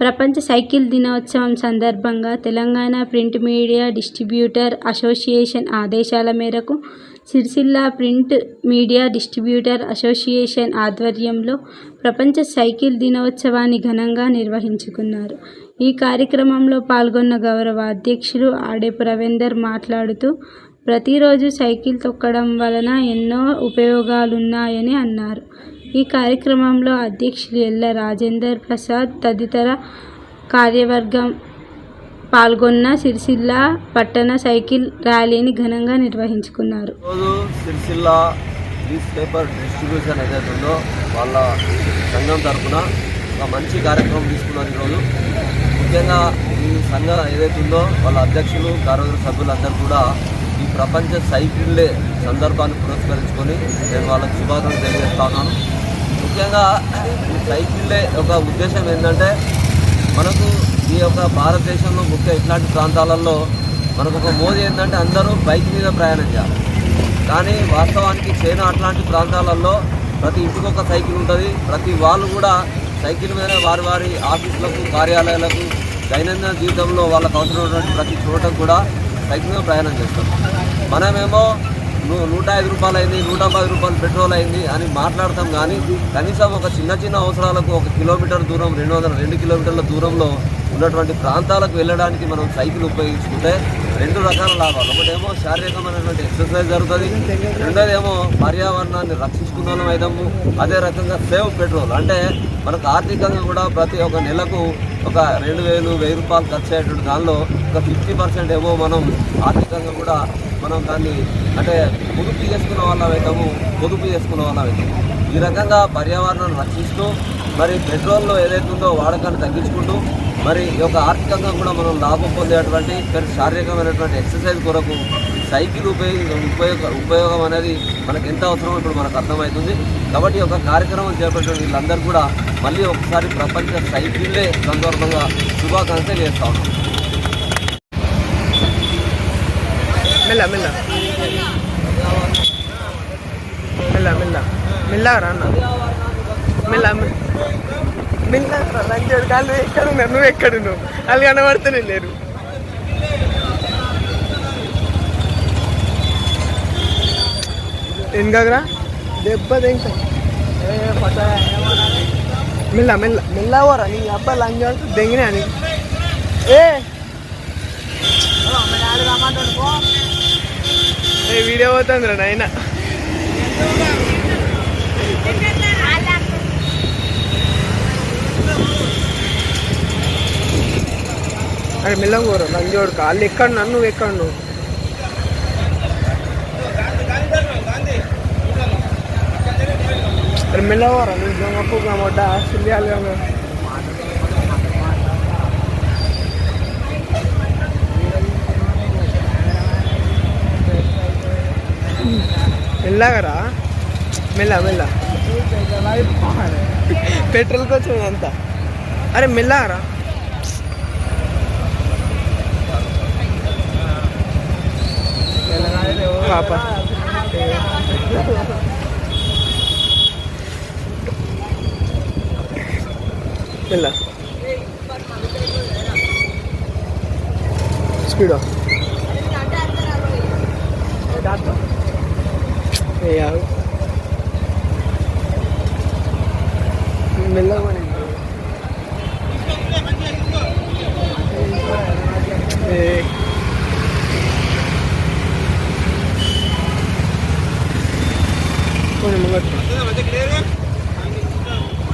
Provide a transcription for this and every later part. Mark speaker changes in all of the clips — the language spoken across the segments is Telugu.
Speaker 1: ప్రపంచ సైకిల్ దినోత్సవం సందర్భంగా Telangana print media distributor association ఆదేశాల మేరకు Sircilla print media distributor association ఆధ్వర్యంలో ప్రపంచ సైకిల్ దినోత్సవాన్ని ఘనంగా నిర్వహించుకున్నారు. ఈ కార్యక్రమంలో పాల్గొన్న గౌరవ అధ్యక్షులు ఆడేపు రవీందర్ మాట్లాడుతూ ప్రతిరోజు సైకిల్ తొక్కడం వలన ఎన్నో ఉపయోగాలున్నాయని అన్నారు. ఈ కార్యక్రమంలో అధ్యక్షులు ఎల్ల రాజేందర్ ప్రసాద్ తదితర కార్యవర్గం పాల్గొన్న సిరిసిల్ల పట్టణ సైకిల్ ర్యాలీని ఘనంగా నిర్వహించుకున్నారు.
Speaker 2: సిరిసిల్ల న్యూస్ పేపర్ డిస్ట్రిబ్యూషన్ ఏదైతే ఉందో వాళ్ళ సంఘం తరఫున ఒక మంచి కార్యక్రమం తీసుకున్నారు. ఈరోజు ముఖ్యంగా ఈ సంఘం ఏదైతే ఉందో వాళ్ళ అధ్యక్షులు కార్యవర్గ సభ్యులందరూ కూడా ఈ ప్రపంచ సైకిల్ డే సందర్భాన్ని పురస్కరించుకొని నేను వాళ్ళకి శుభాకాంక్షలు తెలియజేస్తున్నాను. ముఖ్యంగా ఈ సైకిల్ డే ఒక ఉద్దేశం ఏంటంటే మనకు ఈ యొక్క భారతదేశంలో ముఖ్య ఇట్లాంటి ప్రాంతాలలో మనకు ఒక మోజు ఏంటంటే అందరూ బైక్ మీద ప్రయాణం చేయాలి. కానీ వాస్తవానికి చైనా అట్లాంటి ప్రాంతాలలో ప్రతి ఇంటికి ఒక సైకిల్ ఉంటుంది. ప్రతి వాళ్ళు కూడా సైకిల్ మీద వారి వారి ఆఫీసులకు కార్యాలయాలకు దైనందిన జీవితంలో వాళ్ళకు అవసరమైనటువంటి ప్రతి చోటకు కూడా సైకిల్ మీద ప్రయాణం చేస్తాం. మనమేమో 105 రూపాయలు అయింది, 110 రూపాయలు పెట్రోల్ అయింది అని మాట్లాడతాం. కానీ కనీసం ఒక చిన్న అవసరాలకు 1 కిలోమీటర్ దూరం 2 కిలోమీటర్ల దూరంలో ఉన్నటువంటి ప్రాంతాలకు వెళ్ళడానికి మనం సైకిల్ ఉపయోగించుకుంటే 2 రకాల లాభాలు. ఒకటేమో శారీరకమైనటువంటి ఎక్సర్సైజ్ జరుగుతుంది, రెండోదేమో పర్యావరణాన్ని రక్షించుకున్న వాళ్ళం అవుతాము. అదే రకంగా సేవ్ పెట్రోల్ అంటే మనకు ఆర్థికంగా కూడా ప్రతి ఒక్క నెలకు ఒక 2,000 రూపాయలు ఖర్చు అయ్యేటువంటి దానిలో ఒక 50% ఏమో మనం ఆర్థికంగా కూడా మనం దాన్ని అంటే పొదుపు చేసుకున్న వాళ్ళం అవుతాము. ఈ రకంగా పర్యావరణాన్ని రక్షిస్తూ మరి పెట్రోల్లో ఏదైతే ఉందో వాడకాన్ని తగ్గించుకుంటూ మరి ఈ యొక్క ఆర్థికంగా కూడా మనం లాభం పొందేటువంటి శారీరకమైనటువంటి ఎక్సర్సైజ్ కొరకు సైకిల్ ఉపయోగం అనేది మనకు ఎంత అవసరమో ఇప్పుడు మనకు అర్థమవుతుంది. కాబట్టి ఒక కార్యక్రమం చేపట్టిన వీళ్ళందరూ కూడా మళ్ళీ ఒకసారి ప్రపంచ సైకిల్ డే సందర్భంగా శుభాకాంక్షలు చేస్తా ఉన్నాం.
Speaker 3: మెల్లగా అన్న లంచోడు కాళ్ళు ఎక్కడున్నారు, నువ్వు ఎక్కడున్నావు, వాళ్ళు కనబడుతూనే లేరు. ఎంగరా దెబ్బ ఇంకా మెల్లవరా నీ అబ్బాయి లంచోడు దెంగినా అని వీడియో పోతుంది రా నాయన. అరే మెల్లగోరు లంజోడు కాళ్ళు ఎక్కడ నువ్వు ఎక్కడ నువ్వు అరే మెల్లగోరా నువ్వు మొట్ట సిల్లియాలి కదా. మెల్లగరా మెల్ల పెట్రోల్కి వచ్చింది అంతా. అరే మెల్లగరా పాప మెల్ల స్పీడ్ మెల్లగా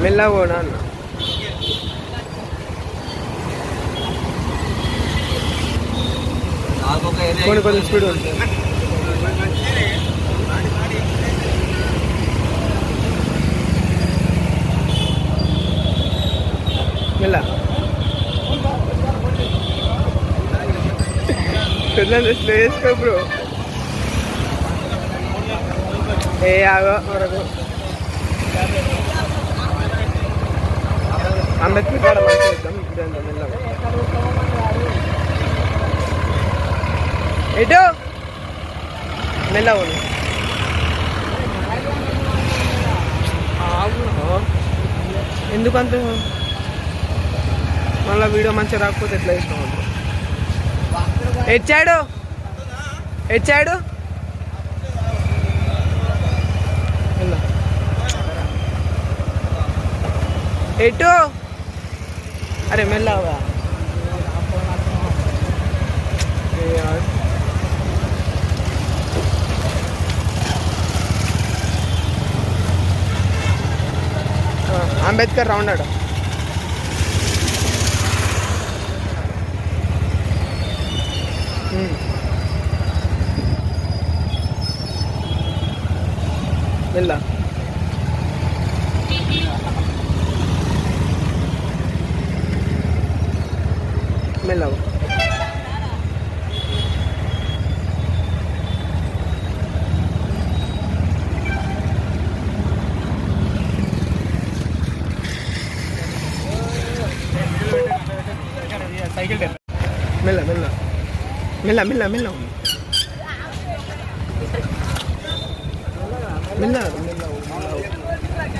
Speaker 3: మెల్లగా పోనా అన్న. కొంచెం స్పీడ్ మెల్ల స్లో చేసుకో బ్రో. ఆగో అంబేద్కర్ కాడ మంచి ఇద్దాం. మెల్లగా ఎటు మెల్లగా ఎందుకంత మళ్ళీ వీడియో మంచిగా రాకపోతే ఎట్లా ఇష్టం హెచ్చాడు ఎటు అరే మెల్లగా అంబేద్కర్ రౌండ్ ఆడ మెల్ల మెల్లగా మెల్ల మెల్ల మెల్ల మెల్ల మెల్ల మెల్ల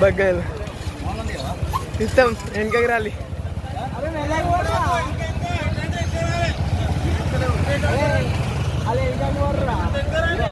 Speaker 3: బగ్గలు ఇస్తాం వెనకకి రాలి